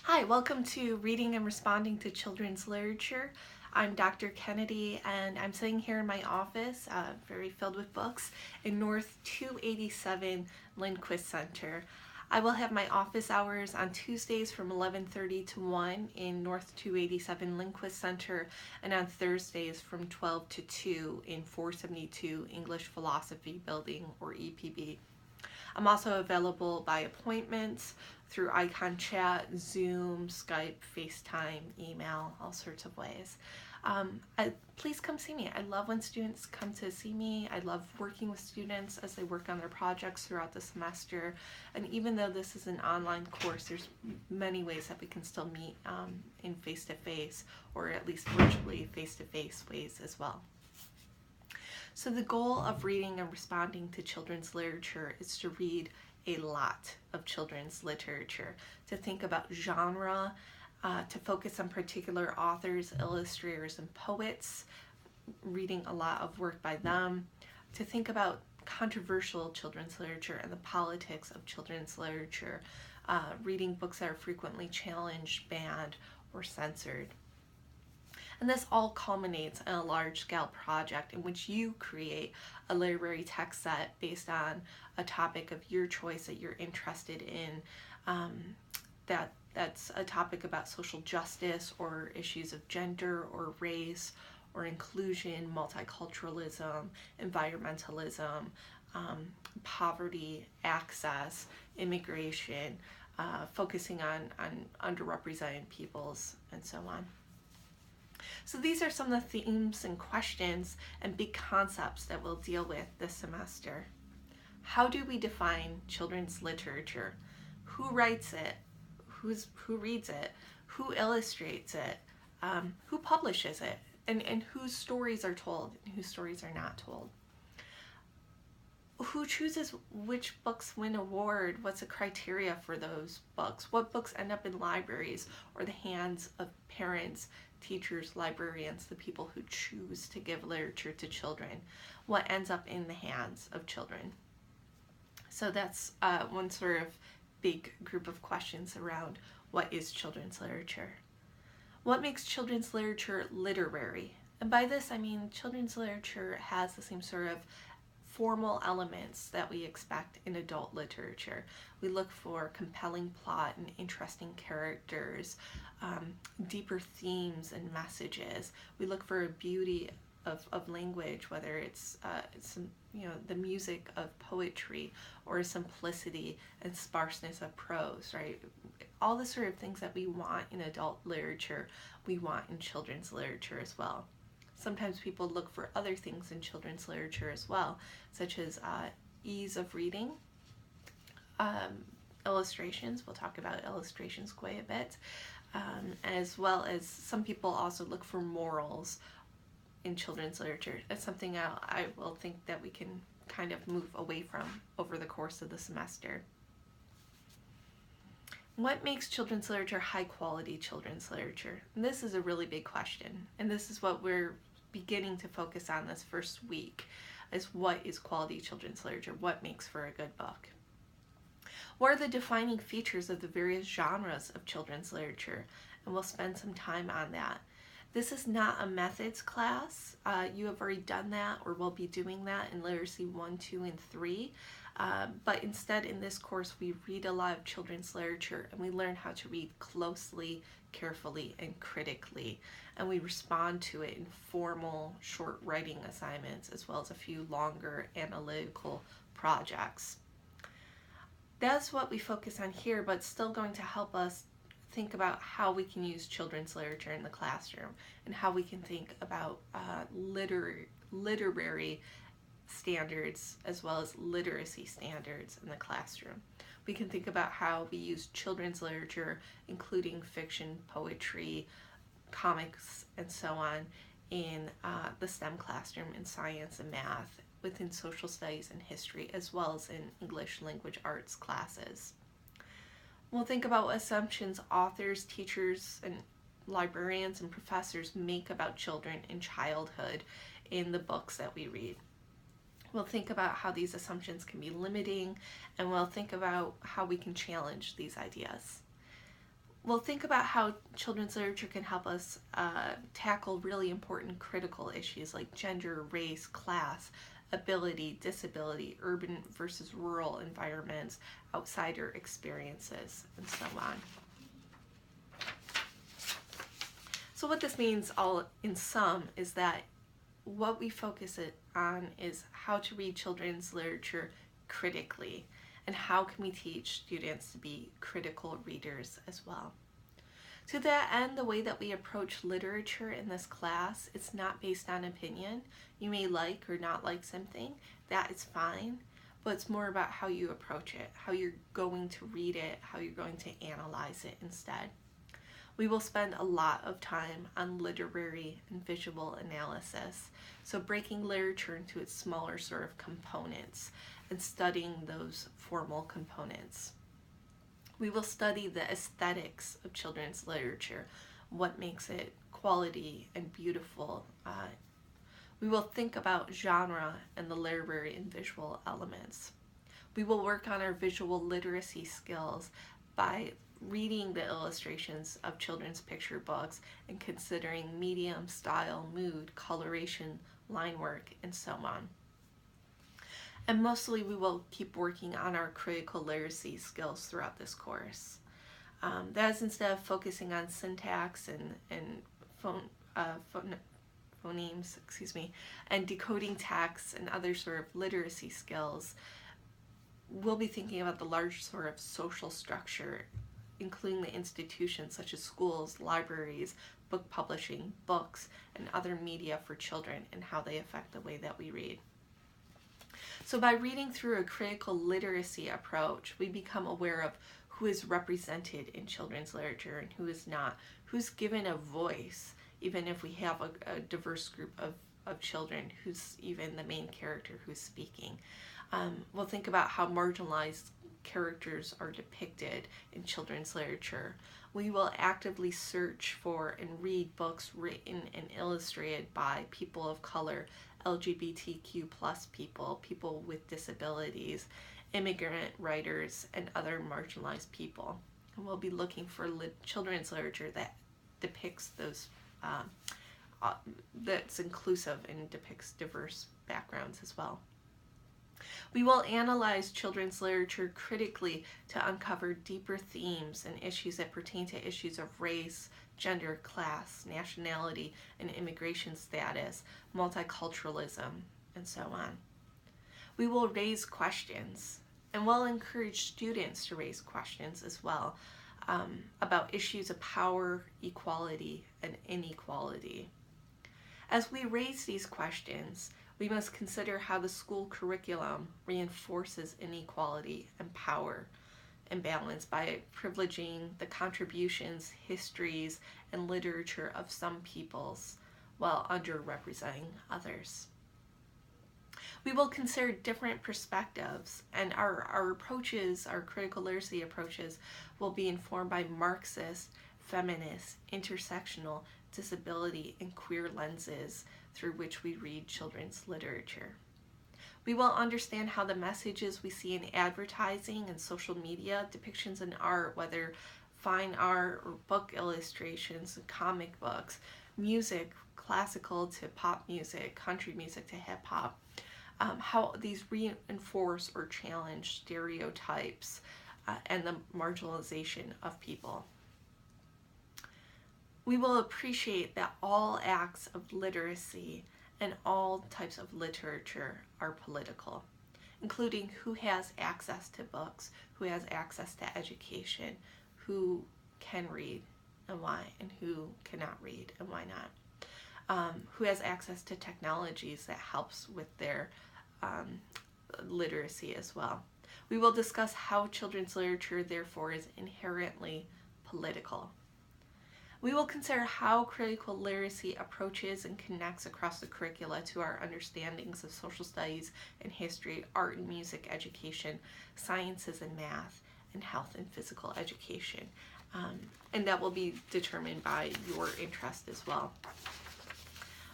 Hi, welcome to Reading and Responding to Children's Literature. I'm Dr. Kennedy, and I'm sitting here in my office, very filled with books, in North 287 Lindquist Center. I will have my office hours on Tuesdays from 11:30 to 1 in North 287 Lindquist Center, and on Thursdays from 12 to 2 in 472 English Philosophy Building, or EPB. I'm also available by appointment through Icon Chat, Zoom, Skype, FaceTime, email, all sorts of ways. Please come see me. I love when students come to see me. I love working with students as they work on their projects throughout the semester. And even though this is an online course, there's many ways that we can still meet in face-to-face, or at least virtually face-to-face ways as well. So the goal of reading and responding to children's literature is to read a lot of children's literature, to think about genre, to focus on particular authors, illustrators, and poets, reading a lot of work by them, to think about controversial children's literature and the politics of children's literature, reading books that are frequently challenged, banned, or censored. And this all culminates in a large-scale project in which you create a literary text set based on a topic of your choice that you're interested in. That's a topic about social justice or issues of gender or race or inclusion, multiculturalism, environmentalism, poverty, access, immigration, focusing on underrepresented peoples, and so on. So these are some of the themes and questions and big concepts that we'll deal with this semester. How do we define children's literature? Who writes it? Who reads it? Who illustrates it? Who publishes it? And whose stories are told and whose stories are not told? Who chooses which books win award? What's the criteria for those books? What books end up in libraries or the hands of parents, teachers, librarians, the people who choose to give literature to children? What ends up in the hands of children? So that's one sort of big group of questions around what is children's literature. What makes children's literature literary? And by this I mean children's literature has the same sort of formal elements that we expect in adult literature. We look for compelling plot and interesting characters, deeper themes and messages. We look for a beauty of language, whether it's the music of poetry or simplicity and sparseness of prose, right? All the sort of things that we want in adult literature, we want in children's literature as well. Sometimes people look for other things in children's literature as well, such as ease of reading, illustrations. We'll talk about illustrations quite a bit, as well as some people also look for morals in children's literature. That's something I will think that we can kind of move away from over the course of the semester. What makes children's literature high quality children's literature? And this is a really big question, and this is what we're beginning to focus on this first week, is what is quality children's literature? What makes for a good book? What are the defining features of the various genres of children's literature? And we'll spend some time on that. This is not a methods class. You have already done that or will be doing that in Literacy 1, 2, and 3. But instead in this course we read a lot of children's literature and we learn how to read closely, carefully, and critically. And we respond to it in formal short writing assignments as well as a few longer analytical projects. That's what we focus on here, but it's still going to help us think about how we can use children's literature in the classroom and how we can think about literary standards as well as literacy standards in the classroom. We can think about how we use children's literature, including fiction, poetry, comics, and so on, in the STEM classroom in science and math, within social studies and history, as well as in English language arts classes. We'll think about what assumptions authors, teachers, and librarians and professors make about children in childhood in the books that we read. We'll think about how these assumptions can be limiting, and we'll think about how we can challenge these ideas. We'll think about how children's literature can help us tackle really important critical issues like gender, race, class, ability, disability, urban versus rural environments, outsider experiences, and so on. So what this means all in sum is that what we focus it on is how to read children's literature critically, and how can we teach students to be critical readers as well. To that end, the way that we approach literature in this class, it's not based on opinion. You may like or not like something, that is fine, but it's more about how you approach it, how you're going to read it, how you're going to analyze it instead. We will spend a lot of time on literary and visual analysis, so breaking literature into its smaller sort of components and studying those formal components. We will study the aesthetics of children's literature, what makes it quality and beautiful. We will think about genre and the literary and visual elements. We will work on our visual literacy skills by reading the illustrations of children's picture books and considering medium, style, mood, coloration, line work, and so on. And mostly we will keep working on our critical literacy skills throughout this course. That is, instead of focusing on syntax and phonemes, and decoding texts and other sort of literacy skills, we'll be thinking about the large sort of social structure, including the institutions such as schools, libraries, book publishing, books, and other media for children, and how they affect the way that we read. So by reading through a critical literacy approach, we become aware of who is represented in children's literature and who is not, who's given a voice, even if we have a diverse group of children, who's even the main character who's speaking. We'll think about how marginalized characters are depicted in children's literature. We will actively search for and read books written and illustrated by people of color, LGBTQ plus people, people with disabilities, immigrant writers, and other marginalized people. And we'll be looking for children's literature that depicts those, that's inclusive and depicts diverse backgrounds as well. We will analyze children's literature critically to uncover deeper themes and issues that pertain to issues of race, gender, class, nationality, and immigration status, multiculturalism, and so on. We will raise questions, and we'll encourage students to raise questions as well about issues of power, equality, and inequality. As we raise these questions, we must consider how the school curriculum reinforces inequality and power imbalance by privileging the contributions, histories, and literature of some peoples while underrepresenting others. We will consider different perspectives, and our approaches, our critical literacy approaches, will be informed by Marxist, feminist, intersectional, disability, and queer lenses through which we read children's literature. We will understand how the messages we see in advertising and social media, depictions in art, whether fine art or book illustrations, comic books, music, classical to pop music, country music to hip hop, how these reinforce or challenge stereotypes and the marginalization of people. We will appreciate that all acts of literacy and all types of literature are political, including who has access to books, who has access to education, who can read and why, and who cannot read and why not, who has access to technologies that helps with their literacy as well. We will discuss how children's literature, therefore, is inherently political. We will consider how critical literacy approaches and connects across the curricula to our understandings of social studies and history, art and music education, sciences and math, and health and physical education. And that will be determined by your interest as well.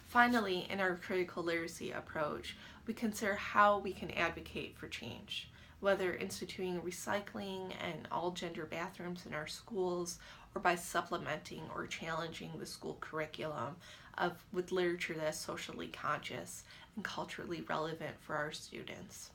Finally, in our critical literacy approach, we consider how we can advocate for change. whether instituting recycling and all gender bathrooms in our schools, or by supplementing or challenging the school curriculum with literature that's socially conscious and culturally relevant for our students.